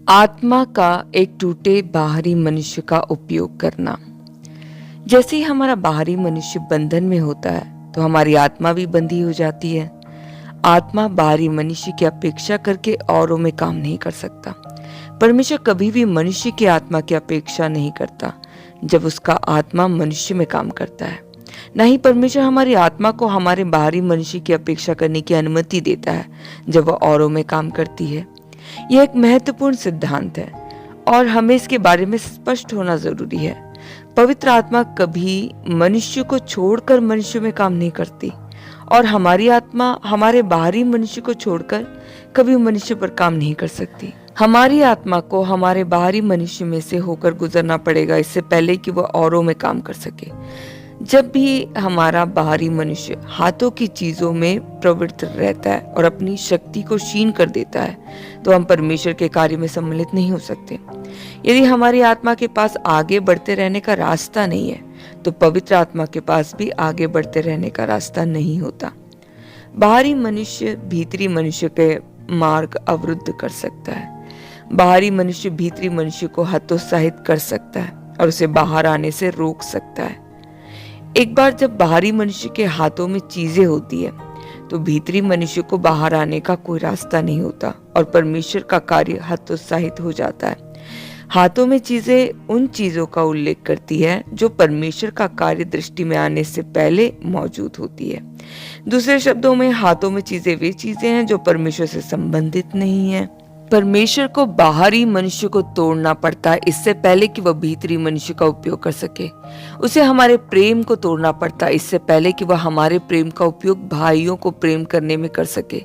आत्मा का एक टूटे बाहरी मनुष्य का उपयोग करना। जैसे ही हमारा बाहरी मनुष्य बंधन में होता है तो हमारी आत्मा भी बंधी हो जाती है। आत्मा बाहरी मनुष्य की अपेक्षा करके औरों में काम नहीं कर सकता। परमेश्वर कभी भी मनुष्य की आत्मा की अपेक्षा नहीं करता जब उसका आत्मा मनुष्य में काम करता है। न ही परमेश्वर हमारी आत्मा को हमारे बाहरी मनुष्य की अपेक्षा करने की अनुमति देता है जब वह औरों में काम करती है। यह एक महत्वपूर्ण सिद्धांत है और हमें इसके बारे में स्पष्ट होना जरूरी है। पवित्र आत्मा कभी मनुष्य को छोड़कर मनुष्य में काम नहीं करती और हमारी आत्मा हमारे बाहरी मनुष्य को छोड़कर कभी मनुष्य पर काम नहीं कर सकती। हमारी आत्मा को हमारे बाहरी मनुष्य में से होकर गुजरना पड़ेगा इससे पहले कि वह औरों में काम कर सके। जब भी हमारा बाहरी मनुष्य हाथों की चीजों में प्रवृत्त रहता है और अपनी शक्ति को क्षीण कर देता है तो हम परमेश्वर के कार्य में सम्मिलित नहीं हो सकते। यदि हमारी आत्मा के पास आगे बढ़ते रहने का रास्ता नहीं है तो पवित्र आत्मा के पास भी आगे बढ़ते रहने का रास्ता नहीं होता। बाहरी मनुष्य भीतरी मनुष्य के मार्ग अवरुद्ध कर सकता है। बाहरी मनुष्य भीतरी मनुष्य को हतोत्साहित कर सकता है और उसे बाहर आने से रोक सकता है। एक बार जब बाहरी मनुष्य के हाथों में चीजें होती है तो भीतरी मनुष्य को बाहर आने का कोई रास्ता नहीं होता और परमेश्वर का कार्य हतोत्साहित हो जाता है। हाथों में चीजें उन चीजों का उल्लेख करती है जो परमेश्वर का कार्य दृष्टि में आने से पहले मौजूद होती है। दूसरे शब्दों में हाथों में चीजें वे चीजें हैं जो परमेश्वर से संबंधित नहीं है। परमेश्वर को बाहरी मनुष्य को तोड़ना पड़ता है इससे पहले कि वह भीतरी मनुष्य का उपयोग कर सके। उसे हमारे प्रेम को तोड़ना पड़ता है इससे पहले कि वह हमारे प्रेम का उपयोग भाइयों को प्रेम करने में कर सके।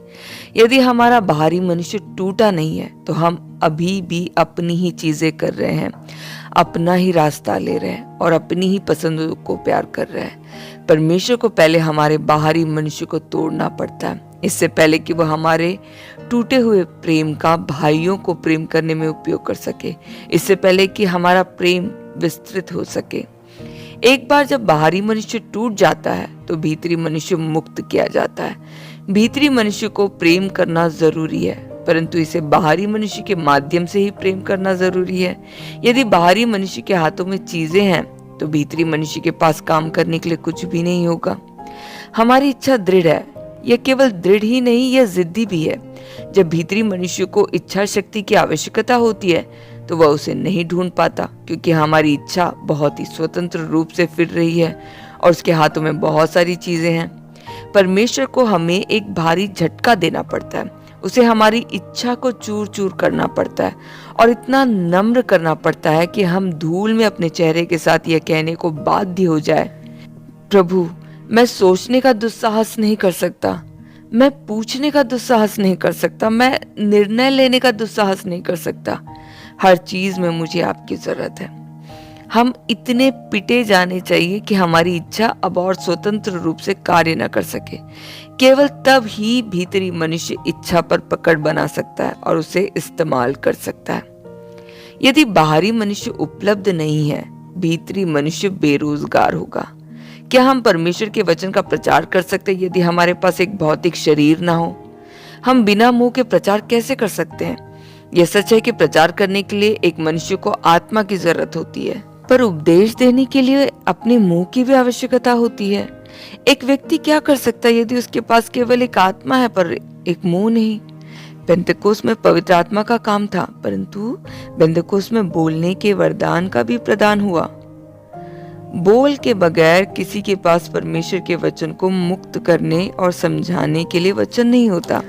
यदि हमारा बाहरी मनुष्य टूटा नहीं है तो हम अभी भी अपनी ही चीजें कर रहे हैं, अपना ही रास्ता ले रहे हैं और अपनी ही पसंदों को प्यार कर रहे हैं। परमेश्वर को पहले हमारे बाहरी मनुष्य को तोड़ना पड़ता है इससे पहले कि वह हमारे टूटे हुए प्रेम का भाइयों को प्रेम करने में उपयोग कर सके, इससे पहले कि हमारा प्रेम विस्तृत हो सके। एक बार जब बाहरी मनुष्य टूट जाता है तो भीतरी मनुष्य मुक्त किया जाता है। भीतरी मनुष्य को प्रेम करना जरूरी है परंतु इसे बाहरी मनुष्य के माध्यम से ही प्रेम करना जरूरी है। यदि बाहरी मनुष्य के हाथों में चीजें हैं तो भीतरी मनुष्य के पास काम करने के लिए कुछ भी नहीं होगा। हमारी इच्छा दृढ़ है, यह केवल दृढ़ ही नहीं यह जिद्दी भी है। जब भीतरी मनुष्य को इच्छा शक्ति की आवश्यकता होती है तो वह उसे नहीं ढूंढ पाता क्योंकि हमारी इच्छा बहुत ही स्वतंत्र रूप से फिर रही है और उसके हाथों में बहुत सारी चीजें हैं। परमेश्वर को हमें एक भारी झटका देना पड़ता है, उसे हमारी इच्छा को चूर चूर करना पड़ता है और इतना नम्र करना पड़ता है कि हम धूल में अपने चेहरे के साथ यह कहने को बाध्य हो जाए, प्रभु मैं सोचने का दुस्साहस नहीं कर सकता, मैं पूछने का दुस्साहस नहीं कर सकता, मैं निर्णय लेने का दुस्साहस नहीं कर सकता। हर चीज में मुझे आपकी जरूरत है। हम इतने पिटे जाने चाहिए कि हमारी इच्छा अब और स्वतंत्र रूप से कार्य न कर सके। केवल तब ही भीतरी मनुष्य इच्छा पर पकड़ बना सकता है और उसे इस्तेमाल कर सकता है। यदि बाहरी मनुष्य उपलब्ध नहीं है, भीतरी मनुष्य बेरोजगार होगा। क्या हम परमेश्वर के वचन का प्रचार कर सकते हैं यदि हमारे पास एक भौतिक शरीर ना हो? हम बिना मुंह के प्रचार कैसे कर सकते हैं? यह सच है कि प्रचार करने के लिए एक मनुष्य को आत्मा की जरूरत होती है पर उपदेश देने के लिए अपने मुंह की भी आवश्यकता होती है। एक व्यक्ति क्या कर सकता है यदि उसके पास केवल एक आत्मा है पर एक मुंह नहीं? पेंतेकोस्त में पवित्र आत्मा का काम था परंतु पेंतेकोस्त में बोलने के वरदान का भी प्रदान हुआ। बोल के बगैर किसी के पास परमेश्वर के वचन को मुक्त करने और समझाने के लिए वचन नहीं होता।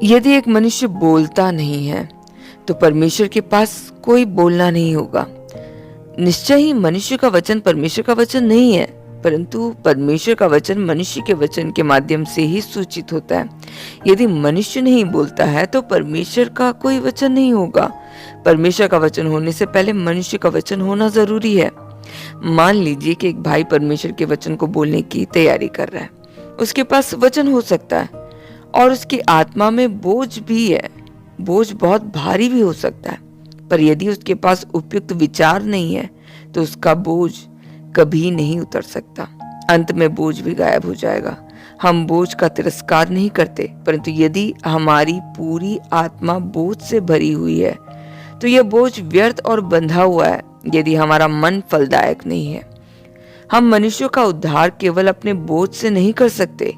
यदि एक मनुष्य बोलता नहीं है तो परमेश्वर के पास कोई बोलना नहीं होगा। निश्चय ही मनुष्य का वचन परमेश्वर का वचन नहीं है परंतु परमेश्वर का वचन मनुष्य के वचन के माध्यम से ही सूचित होता है। यदि मनुष्य नहीं बोलता है तो परमेश्वर का कोई वचन नहीं होगा। परमेश्वर का वचन होने से पहले मनुष्य का वचन होना जरूरी है। मान लीजिए कि एक भाई परमेश्वर के वचन को बोलने की तैयारी कर रहा है। उसके पास वचन हो सकता है और उसकी आत्मा में बोझ भी है, बोझ बहुत भारी भी हो सकता है, पर यदि उसके पास उपयुक्त विचार नहीं है तो उसका बोझ कभी नहीं उतर सकता। अंत में बोझ भी गायब हो जाएगा। हम बोझ का तिरस्कार नहीं करते परंतु यदि हमारी पूरी आत्मा बोझ से भरी हुई है तो यह बोझ व्यर्थ और बंधा हुआ है यदि हमारा मन फलदायक नहीं है। हम मनुष्यों का उद्धार केवल अपने बोझ से नहीं कर सकते।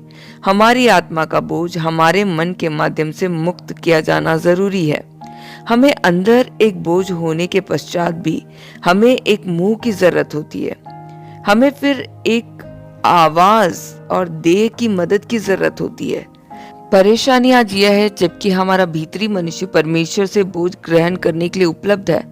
हमारी आत्मा का बोझ हमारे मन के माध्यम से मुक्त किया जाना जरूरी है। हमें अंदर एक बोझ होने के पश्चात भी हमें एक मुंह की जरूरत होती है। हमें फिर एक आवाज और देह की मदद की जरूरत होती है। परेशानी आज यह है, जबकि हमारा भीतरी मनुष्य परमेश्वर से बोझ ग्रहण करने के लिए उपलब्ध है,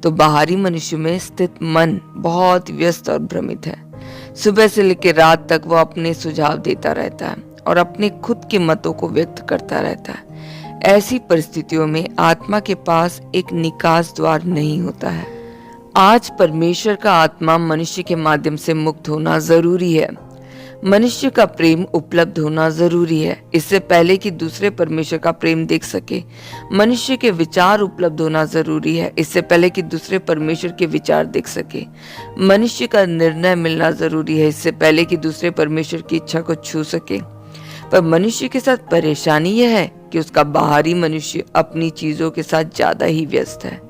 तो बाहरी मनुष्य में स्थित मन बहुत व्यस्त और भ्रमित है। सुबह से लेकर रात तक वह अपने सुझाव देता रहता है और अपने खुद के मतों को व्यक्त करता रहता है। ऐसी परिस्थितियों में आत्मा के पास एक निकास द्वार नहीं होता है। आज परमेश्वर का आत्मा मनुष्य के माध्यम से मुक्त होना जरूरी है। मनुष्य का प्रेम उपलब्ध होना जरूरी है। इससे पहले कि दूसरे परमेश्वर का प्रेम देख सके, मनुष्य के विचार उपलब्ध होना जरूरी है। इससे पहले कि दूसरे परमेश्वर के विचार देख सके, मनुष्य का निर्णय मिलना जरूरी है। इससे पहले कि दूसरे परमेश्वर की इच्छा को छू सके। पर मनुष्य के साथ परेशानी यह है कि उसका बाहरी मनुष्य अपनी चीजों के साथ ज्यादा ही व्यस्त है।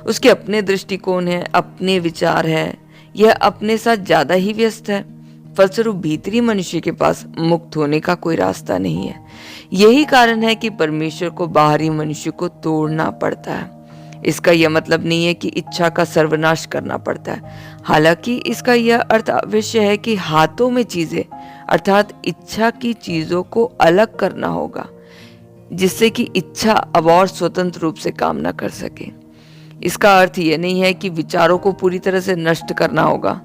उसके अपने दृष्टिकोण है, अपने विचार है, यह अपने साथ ज्यादा ही व्यस्त है। फलस्वरूप भीतरी मनुष्य के पास मुक्त होने का कोई रास्ता नहीं है। यही कारण है कि परमेश्वर को बाहरी मनुष्य को तोड़ना पड़ता है। इसका यह मतलब नहीं है कि इच्छा का सर्वनाश करना पड़ता है। हालांकि इसका यह अर्थ अवश्य है कि हाथों में चीजें अर्थात इच्छा की चीजों को अलग करना होगा, जिससे कि इच्छा अब और स्वतंत्र रूप से काम न कर सके। इसका अर्थ यह नहीं है कि विचारों को पूरी तरह से नष्ट करना होगा।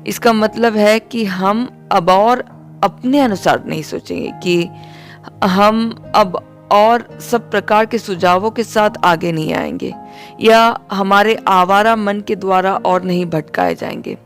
इसका मतलब है कि हम अब और अपने अनुसार नहीं सोचेंगे, कि हम अब और सब प्रकार के सुझावों के साथ आगे नहीं आएंगे, या हमारे आवारा मन के द्वारा और नहीं भटकाए जाएंगे।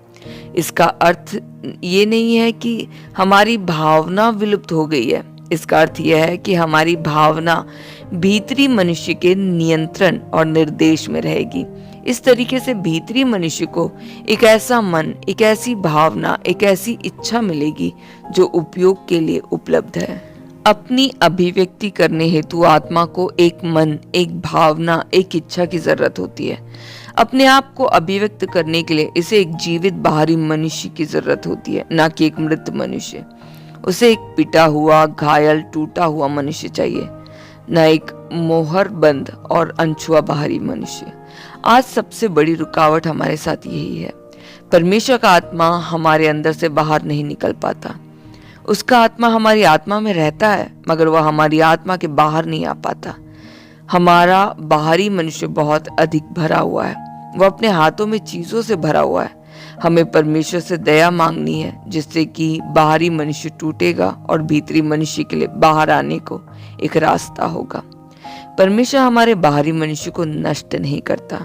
इसका अर्थ ये नहीं है कि हमारी भावना विलुप्त हो गई है। इसका अर्थ यह है कि हमारी भावना भीतरी मनुष्य के नियंत्रण और निर्देश में रहेगी। इस तरीके से भीतरी मनुष्य को एक ऐसा मन, एक ऐसी भावना, एक ऐसी इच्छा मिलेगी जो उपयोग के लिए उपलब्ध है। अपनी अभिव्यक्ति करने हेतु आत्मा को एक मन, एक भावना, एक इच्छा की जरूरत होती है। अपने आप को अभिव्यक्त करने के लिए इसे एक जीवित बाहरी मनुष्य की जरूरत होती है, ना कि एक मृत मनुष्य। उसे एक पिटा हुआ, घायल, टूटा हुआ मनुष्य चाहिए, न एक मोहर बंद और अनछुआ बाहरी मनुष्य। आज सबसे बड़ी रुकावट हमारे साथ यही है। परमेश्वर का आत्मा हमारे अंदर से बाहर नहीं निकल पाता। उसका आत्मा हमारी आत्मा में रहता है, मगर वह हमारी आत्मा के बाहर नहीं आ पाता। हमारा बाहरी मनुष्य बहुत अधिक भरा हुआ है। वह अपने हाथों में चीजों से भरा हुआ है। हमें परमेश्वर से दया मांगनी है, जिससे कि बाहरी मनुष्य टूटेगा और भीतरी मनुष्य के लिए बाहर आने को एक रास्ता होगा। परमेश्वर हमारे बाहरी मनुष्य को नष्ट नहीं करता,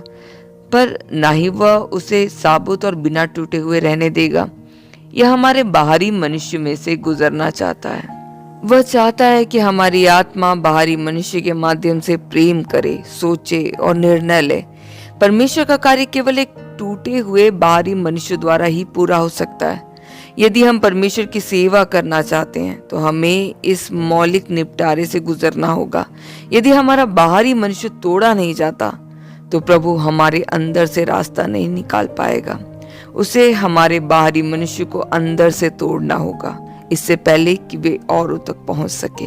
पर ना ही वह उसे साबुत और बिना टूटे हुए रहने देगा। यह हमारे बाहरी मनुष्य में से गुजरना चाहता है। वह चाहता है कि हमारी आत्मा बाहरी मनुष्य के माध्यम से प्रेम करे, सोचे और निर्णय ले। परमेश्वर का कार्य केवल एक टूटे हुए बाहरी मनुष्य द्वारा ही पूरा हो सकता है। यदि हम परमेश्वर की सेवा करना चाहते हैं तो हमें इस मौलिक निपटारे से गुजरना होगा। यदि हमारा बाहरी मनुष्य तोड़ा नहीं जाता तो प्रभु हमारे अंदर से रास्ता नहीं निकाल पाएगा। उसे हमारे बाहरी मनुष्य को अंदर से तोड़ना होगा, इससे पहले कि वे औरों तक पहुंच सके।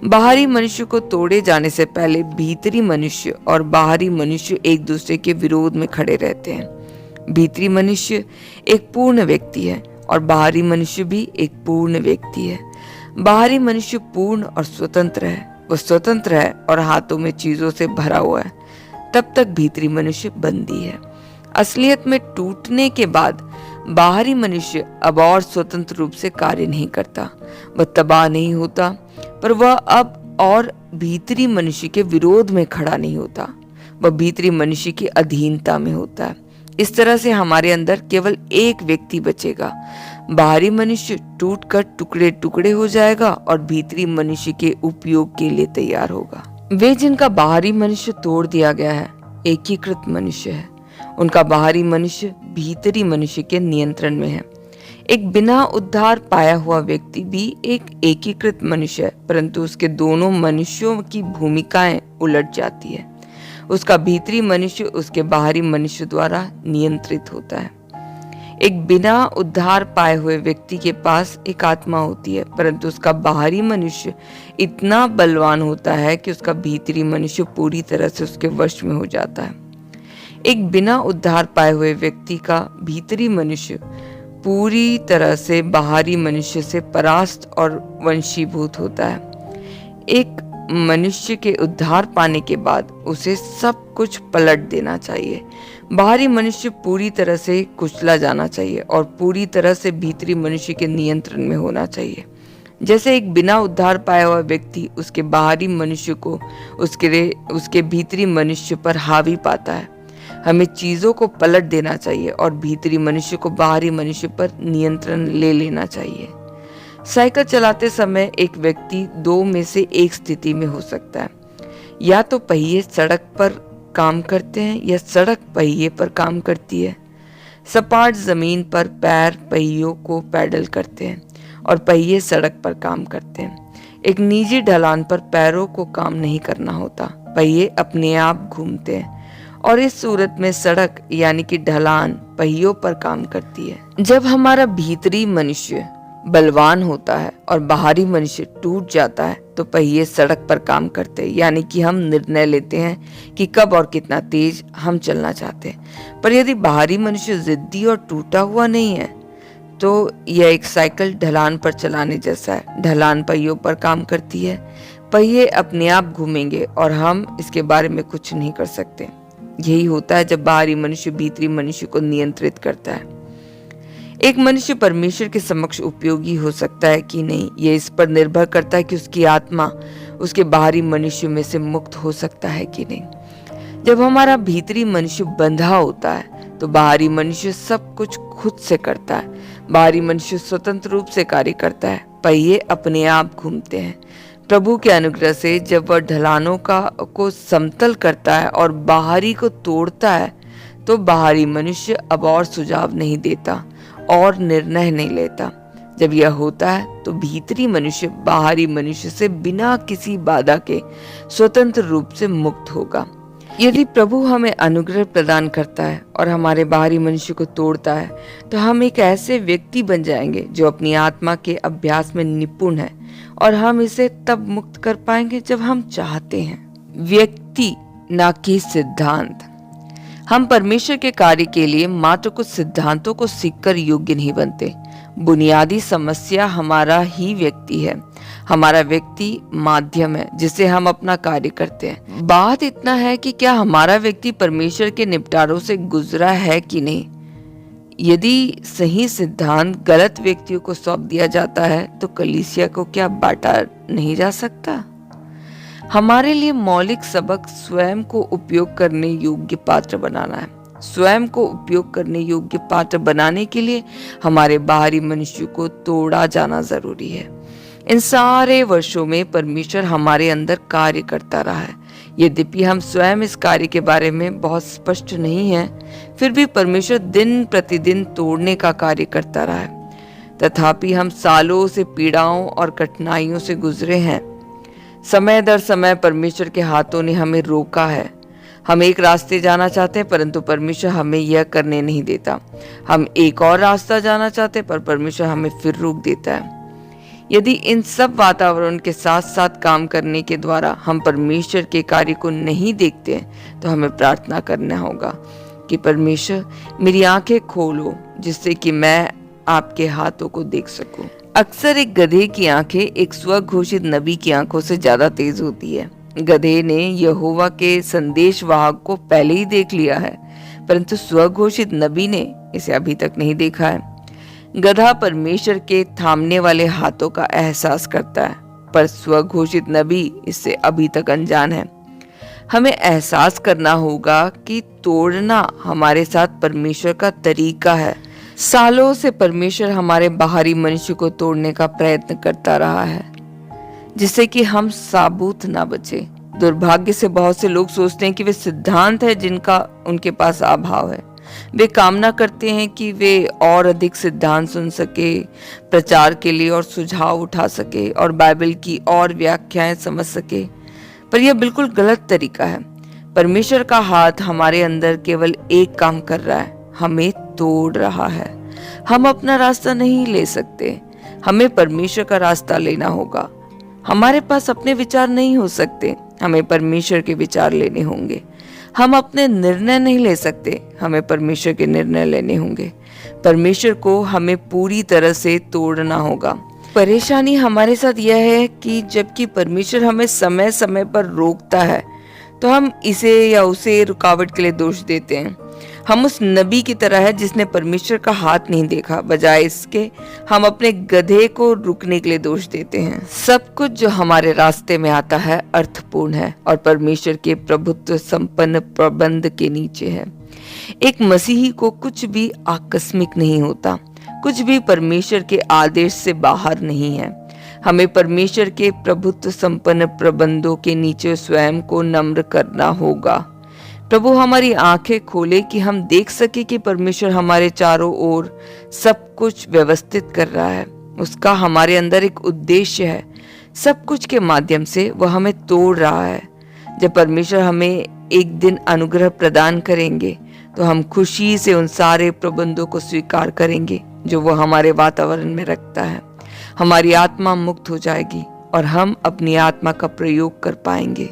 बाहरी मनुष्य को तोड़े जाने से पहले भीतरी मनुष्य और बाहरी मनुष्य एक दूसरे के विरोध में खड़े रहते हैं। भीतरी मनुष्य एक पूर्ण व्यक्ति है और बाहरी मनुष्य भी एक पूर्ण व्यक्ति है। बाहरी मनुष्य पूर्ण और स्वतंत्र है। वह स्वतंत्र है और हाथों में चीजों से भरा हुआ है। तब तक भीतरी मनुष्य बंदी है। असलियत में टूटने के बाद बाहरी मनुष्य अब और स्वतंत्र रूप से कार्य नहीं करता। वह तबाह नहीं होता, पर वह अब और भीतरी मनुष्य के विरोध में खड़ा नहीं होता। वह भीतरी मनुष्य की अधीनता में होता है। इस तरह से हमारे अंदर केवल एक व्यक्ति बचेगा। बाहरी मनुष्य टूटकर टुकड़े टुकड़े हो जाएगा और भीतरी मनुष्य के उपयोग के लिए तैयार होगा। वे जिनका बाहरी मनुष्य तोड़ दिया गया है एकीकृत मनुष्य है। उनका बाहरी मनुष्य भीतरी मनुष्य के नियंत्रण में है। एक बिना उद्धार पाया हुआ व्यक्ति भी एक एकीकृत मनुष्य है, परंतु उसके दोनों मनुष्यों की भूमिकाएं उलट जाती है। उसका भीतरी मनुष्य उसके बाहरी मनुष्य द्वारा नियंत्रित होता है। एक बिना उद्धार पाए हुए व्यक्ति के पास एक आत्मा होती है, परंतु उसका बाहरी मनुष्य इतना बलवान होता है कि उसका भीतरी मनुष्य पूरी तरह से उसके वश में हो जाता है। एक बिना उद्धार पाए हुए व्यक्ति का भीतरी मनुष्य पूरी तरह से बाहरी मनुष्य से परास्त और वंशीभूत होता है। एक मनुष्य के उद्धार पाने के बाद उसे सब कुछ पलट देना चाहिए। बाहरी मनुष्य पूरी तरह से कुचला जाना चाहिए और पूरी तरह से भीतरी मनुष्य के नियंत्रण में होना चाहिए। जैसे एक बिना उद्धार पाया हुआ व्यक्ति उसके बाहरी मनुष्य को उसके भीतरी मनुष्य पर हावी पाता है, हमें चीजों को पलट देना चाहिए और भीतरी मनुष्य को बाहरी मनुष्य पर नियंत्रण ले लेना चाहिए। साइकिल चलाते समय एक व्यक्ति दो में से एक स्थिति में हो सकता है। या तो पहिए सड़क पर काम करते हैं या सड़क पहिए पर काम करती है। सपाट जमीन पर पैर पहियों को पैडल करते हैं और पहिए सड़क पर काम करते हैं। एक निजी ढलान पर पैरों को काम नहीं करना होता, पहिए अपने आप घूमते हैं और इस सूरत में सड़क यानी कि ढलान पहियों पर काम करती है। जब हमारा भीतरी मनुष्य बलवान होता है और बाहरी मनुष्य टूट जाता है तो पहिए सड़क पर काम करते हैं, यानी कि हम निर्णय लेते हैं कि कब और कितना तेज हम चलना चाहते हैं। पर यदि बाहरी मनुष्य जिद्दी और टूटा हुआ नहीं है तो यह एक साइकिल ढलान पर चलाने जैसा है। ढलान पहियों पर काम करती है, पहिए अपने आप घूमेंगे और हम इसके बारे में कुछ नहीं कर सकते। यही होता है जब बाहरी मनुष्य भीतरी मनुष्य को नियंत्रित करता है। एक मनुष्य परमेश्वर के समक्ष उपयोगी हो सकता है कि नहीं, यह इस पर निर्भर करता है कि उसकी आत्मा उसके बाहरी मनुष्य में से मुक्त हो सकता है कि नहीं। जब हमारा भीतरी मनुष्य बंधा होता है तो बाहरी मनुष्य सब कुछ खुद से करता है। बाहरी मनुष्य स्वतंत्र रूप से कार्य करता है, पहिए अपने आप घूमते हैं। प्रभु के अनुग्रह से जब वह ढलानों को समतल करता है और बाहरी को तोड़ता है तो बाहरी मनुष्य अब और सुझाव नहीं देता और निर्णय नहीं लेता। जब यह होता है तो भीतरी मनुष्य बाहरी मनुष्य से बिना किसी बाधा के स्वतंत्र रूप से मुक्त होगा। यदि प्रभु हमें अनुग्रह प्रदान करता है और हमारे बाहरी मनुष्य को तोड़ता है तो हम एक ऐसे व्यक्ति बन जाएंगे जो अपनी आत्मा के अभ्यास में निपुण है और हम इसे तब मुक्त कर पाएंगे जब हम चाहते हैं। व्यक्ति ना कि सिद्धांत। हम परमेश्वर के कार्य के लिए मात्र कुछ सिद्धांतों को सीखकर योग्य नहीं बनते। बुनियादी समस्या हमारा ही व्यक्ति है। हमारा व्यक्ति माध्यम है जिससे हम अपना कार्य करते हैं। बात इतना है कि क्या हमारा व्यक्ति परमेश्वर के निपटारों से गुजरा है कि नहीं। यदि सही सिद्धांत गलत व्यक्तियों को सौंप दिया जाता है तो कलीसिया को क्या बांटा नहीं जा सकता। हमारे लिए मौलिक सबक स्वयं को उपयोग करने योग्य पात्र बनाना है। स्वयं को उपयोग करने योग्य पात्र बनाने के लिए हमारे बाहरी मनुष्य को तोड़ा जाना जरूरी है। इन सारे वर्षों में परमेश्वर हमारे अंदर कार्य करता रहा है। यद्यपि हम स्वयं इस कार्य के बारे में बहुत स्पष्ट नहीं हैं, फिर भी परमेश्वर दिन प्रतिदिन तोड़ने का कार्य करता रहा है। तथापि हम सालों से पीड़ाओं और कठिनाइयों से गुजरे हैं। समय दर समय परमेश्वर के हाथों ने हमें रोका है। हम एक रास्ते जाना चाहते हैं परंतु परमेश्वर हमें यह करने नहीं देता। हम एक और रास्ता जाना चाहते हैं पर परमेश्वर हमें फिर रोक देता है। यदि इन सब वातावरण के साथ साथ काम करने के द्वारा हम परमेश्वर के कार्य को नहीं देखते हैं तो हमें प्रार्थना करना होगा कि परमेश्वर मेरी आंखें खोलो जिससे कि मैं आपके हाथों को देख सकूं। अक्सर एक गधे की आंखें एक स्वघोषित नबी की आंखों से ज्यादा तेज होती है। गधे ने यहोवा के संदेशवाहक को पहले ही देख लिया है परंतु स्वघोषित नबी ने इसे अभी तक नहीं देखा है। गधा परमेश्वर के थामने वाले हाथों का एहसास करता है पर स्वघोषित नबी इससे अभी तक अनजान है। हमें एहसास करना होगा कि तोड़ना हमारे साथ परमेश्वर का तरीका है। सालों से परमेश्वर हमारे बाहरी मनुष्य को तोड़ने का प्रयत्न करता रहा है जिससे कि हम साबूत ना बचे। दुर्भाग्य से बहुत से लोग सोचते हैं कि वे सिद्धांत है जिनका उनके पास अभाव है। वे कामना करते हैं कि वे और अधिक सिद्धांत सुन सके, प्रचार के लिए और सुझाव उठा सके और बाइबल की और व्याख्याएं समझ सके, पर यह बिल्कुल गलत तरीका है। परमेश्वर का हाथ हमारे अंदर केवल एक काम कर रहा है, हमें तोड़ रहा है। हम अपना रास्ता नहीं ले सकते, हमें परमेश्वर का रास्ता लेना होगा। हमारे पास अपने विचार नहीं हो सकते, हमें परमेश्वर के विचार लेने होंगे। हम अपने निर्णय नहीं ले सकते, हमें परमेश्वर के निर्णय लेने होंगे। परमेश्वर को हमें पूरी तरह से तोड़ना होगा। परेशानी हमारे साथ यह है कि जबकि परमेश्वर हमें समय समय पर रोकता है, तो हम इसे या उसे रुकावट के लिए दोष देते हैं। हम उस नबी की तरह है जिसने परमेश्वर का हाथ नहीं देखा, बजाय इसके हम अपने गधे को रुकने के लिए दोष देते हैं। सब कुछ जो हमारे रास्ते में आता है अर्थपूर्ण है और परमेश्वर के प्रभुत्व संपन्न प्रबंध के नीचे है। एक मसीही को कुछ भी आकस्मिक नहीं होता, कुछ भी परमेश्वर के आदेश से बाहर नहीं है। हमें परमेश्वर के प्रभुत्व संपन्न प्रबंधों के नीचे स्वयं को नम्र करना होगा। प्रभु हमारी आंखें खोले कि हम देख सके कि परमेश्वर हमारे चारों ओर सब कुछ व्यवस्थित कर रहा है। उसका हमारे अंदर एक उद्देश्य है। सब कुछ के माध्यम से वह हमें तोड़ रहा है। जब परमेश्वर हमें एक दिन अनुग्रह प्रदान करेंगे, तो हम खुशी से उन सारे प्रबंधों को स्वीकार करेंगे जो वह हमारे वातावरण में रखता है। हमारी आत्मा मुक्त हो जाएगी और हम अपनी आत्मा का प्रयोग कर पाएंगे।